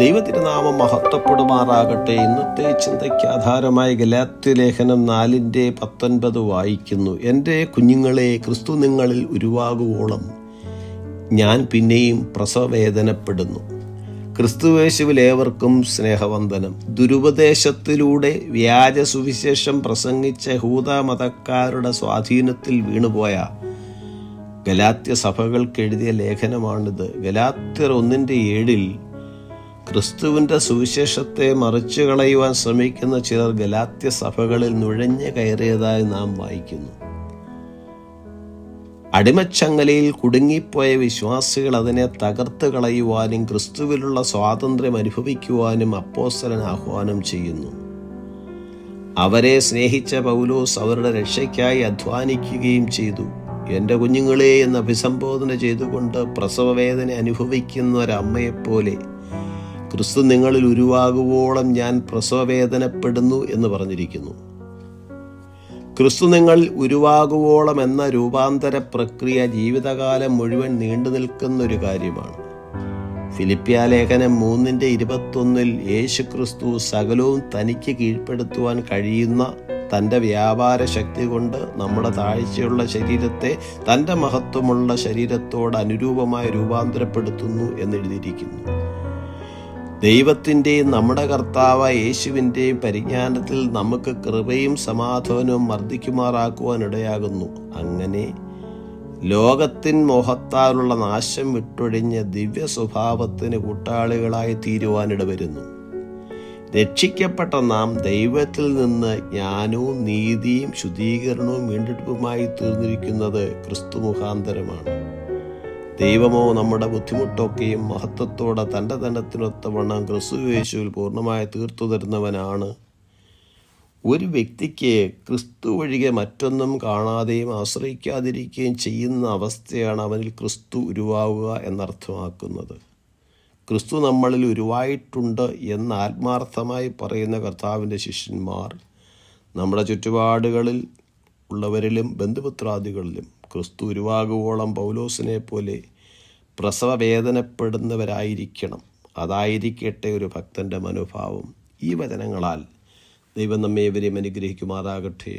ദൈവതിരുനാമം മഹത്വപ്പെടുമാറാകട്ടെ. ഇന്നത്തെ ചിന്തയ്ക്ക് ആധാരമായ ഗലാത്യലേഖനം 4:19 വായിക്കുന്നു. എൻ്റെ കുഞ്ഞുങ്ങളെ, ക്രിസ്തു നിങ്ങളിൽ ഉരുവാകുവോളം ഞാൻ പിന്നെയും പ്രസവവേദനപ്പെടുന്നു. ക്രിസ്തുയേശുവിൽ ഏവർക്കും സ്നേഹവന്ദനം. ദുരുപദേശത്തിലൂടെ വ്യാജ സുവിശേഷം പ്രസംഗിച്ച യഹൂദ മതക്കാരുടെ സ്വാധീനത്തിൽ വീണുപോയ ഗലാത്യ സഭകൾക്ക് എഴുതിയ ലേഖനമാണിത്. ഗലാത്യർ 1:7 ക്രിസ്തുവിൻ്റെ സുവിശേഷത്തെ മറിച്ചു കളയുവാൻ ശ്രമിക്കുന്ന ചിലർ ഗലാത്യ സഭകളിൽ നുഴഞ്ഞു കയറിയതായി നാം വായിക്കുന്നു. അടിമച്ചങ്ങലയിൽ കുടുങ്ങിപ്പോയ വിശ്വാസികൾ അതിനെ തകർത്ത് കളയുവാനും ക്രിസ്തുവിലുള്ള സ്വാതന്ത്ര്യം അനുഭവിക്കുവാനും അപ്പോസ്തലൻ ആഹ്വാനം ചെയ്യുന്നു. അവരെ സ്നേഹിച്ച പൗലോസ് അവരുടെ രക്ഷയ്ക്കായി അധ്വാനിക്കുകയും ചെയ്തു. എൻ്റെ കുഞ്ഞുങ്ങളെ എന്ന് അഭിസംബോധന ചെയ്തുകൊണ്ട് പ്രസവവേദന അനുഭവിക്കുന്ന ഒരമ്മയെപ്പോലെ ക്രിസ്തു നിങ്ങളിൽ ഉരുവാകുവോളം ഞാൻ പ്രസവവേദനപ്പെടുന്നു എന്ന് പറഞ്ഞിരിക്കുന്നു. ക്രിസ്തു നിങ്ങൾ ഉരുവാകുവോളം എന്ന രൂപാന്തര പ്രക്രിയ ജീവിതകാലം മുഴുവൻ നീണ്ടു നിൽക്കുന്ന ഒരു കാര്യമാണ്. ഫിലിപ്പിയ ലേഖനം 3:21 യേശു ക്രിസ്തു സകലവും തനിക്ക് കീഴ്പ്പെടുത്തുവാൻ കഴിയുന്ന തൻ്റെ വ്യാപാര ശക്തി കൊണ്ട് നമ്മുടെ താഴ്ചയുള്ള ശരീരത്തെ തൻ്റെ മഹത്വമുള്ള ശരീരത്തോട് അനുരൂപമായി രൂപാന്തരപ്പെടുത്തുന്നു എന്നെഴുതിയിരിക്കുന്നു. ദൈവത്തിൻ്റെയും നമ്മുടെ കർത്താവായ യേശുവിൻ്റെയും പരിജ്ഞാനത്തിൽ നമുക്ക് കൃപയും സമാധാനവും വർദ്ധിക്കുമാറാക്കുവാൻ ഇടയാകുന്നു. അങ്ങനെ ലോകത്തിൻ മോഹത്താലുള്ള നാശം വിട്ടൊഴിഞ്ഞ ദിവ്യ സ്വഭാവത്തിന് കൂട്ടാളികളായി തീരുവാനിട വരുന്നു. രക്ഷിക്കപ്പെട്ട നാം ദൈവത്തിൽ നിന്ന് ജ്ഞാനവും നീതിയും ശുദ്ധീകരണവും വീണ്ടെടുപ്പുമായി തീർന്നിരിക്കുന്നത് ക്രിസ്തു മുഖാന്തരമാണ്. ദൈവമോ നമ്മുടെ ബുദ്ധിമുട്ടൊക്കെയും മഹത്വത്തോടെ തൻ്റെ ധനത്തിനൊത്തവണ്ണം ക്രിസ്തു യേശുവിൽ പൂർണ്ണമായി തീർത്തു തരുന്നവനാണ്. ഒരു വ്യക്തിക്ക് ക്രിസ്തു ഒഴികെ മറ്റൊന്നും കാണാതെയും ആശ്രയിക്കാതിരിക്കുകയും ചെയ്യുന്ന അവസ്ഥയാണ് അവനിൽ ക്രിസ്തു ഉരുവാവുക എന്നർത്ഥമാക്കുന്നത്. ക്രിസ്തു നമ്മളിൽ ഉരുവായിട്ടുണ്ട് എന്ന് ആത്മാർത്ഥമായി പറയുന്ന കർത്താവിൻ്റെ ശിഷ്യന്മാർ നമ്മുടെ ചുറ്റുപാടുകളിൽ ഉള്ളവരിലും ബന്ധുമിത്രാദികളിലും ക്രിസ്തു ഉരുവാകുവോളം പൗലോസിനെ പോലെ പ്രസവവേദനപ്പെടുന്നവരായിരിക്കണം. അതായിരിക്കട്ടെ ഒരു ഭക്തൻ്റെ മനോഭാവം. ഈ വചനങ്ങളാൽ ദൈവം നമ്മെ ഇവരെയും അനുഗ്രഹിക്കുമാറാകട്ടെ.